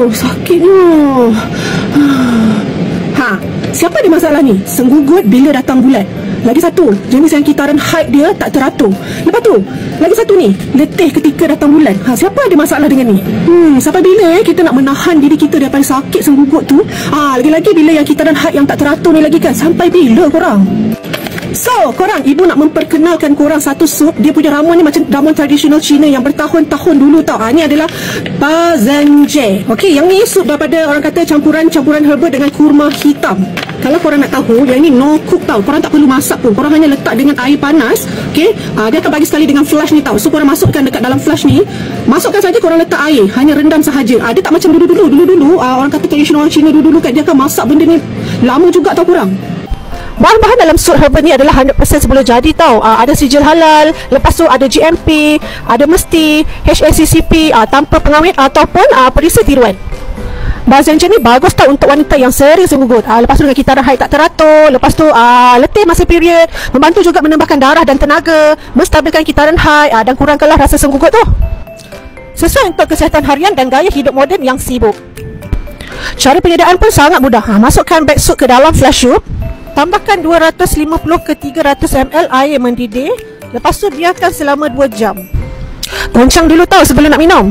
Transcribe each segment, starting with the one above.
sakitnya. Ha, siapa ada masalah ni? Senggugut bila datang bulan. Lagi satu, jenis yang kitaran haid dia tak teratur. Lepas tu, lagi satu ni, letih ketika datang bulan. Ha, siapa ada masalah dengan ni? Sampai bila kita nak menahan diri kita daripada sakit senggugut tu? Lagi-lagi bila yang kitaran haid yang tak teratur ni lagi kan. Sampai bila korang? So, korang, ibu nak memperkenalkan korang satu sup. Dia punya ramuan ni macam ramuan tradisional Cina yang bertahun-tahun dulu tau. Ini adalah Bazanje. Okey, yang ni sup daripada orang kata campuran herba dengan kurma hitam. Kalau korang nak tahu, yang ni no cook tau. Korang tak perlu masak pun. Korang hanya letak dengan air panas. Okey, dia akan bagi sekali dengan flash ni tau. So, korang masukkan dekat dalam flash ni. Masukkan saja, korang letak air. Hanya rendam sahaja. Dia tak macam dulu-dulu. Orang kata tradisional orang Cina dulu-dulu kan. Dia akan masak benda ni lama juga tau korang. Bahan-bahan dalam sup herba ni adalah 100% sebelum jadi tau. Ada sijil halal, lepas tu ada GMP, ada mesti HACCP, tanpa pengawet ataupun perisa tiruan. Bazanje ni bagus tau untuk wanita yang sering senggugut. Lepas tu dengan kitaran haid tak teratur, lepas tu letih masa period, membantu juga menambahkan darah dan tenaga, menstabilkan kitaran haid dan kurangkanlah rasa senggugut tu. Sesuai untuk kesihatan harian dan gaya hidup moden yang sibuk. Cara penyediaan pun sangat mudah. Masukkan beg sup ke dalam flash tube. Tambahkan 250 ke 300 ml air mendidih. Lepas tu biarkan selama 2 jam. Goncang dulu tau sebelum nak minum.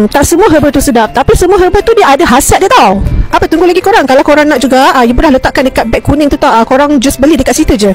Tak semua herba tu sedap, tapi semua herba tu dia ada khasiat dia tau. Apa tunggu lagi korang? Kalau korang nak juga, ibu dah letakkan dekat beg kuning tu tau. Korang just beli dekat situ je.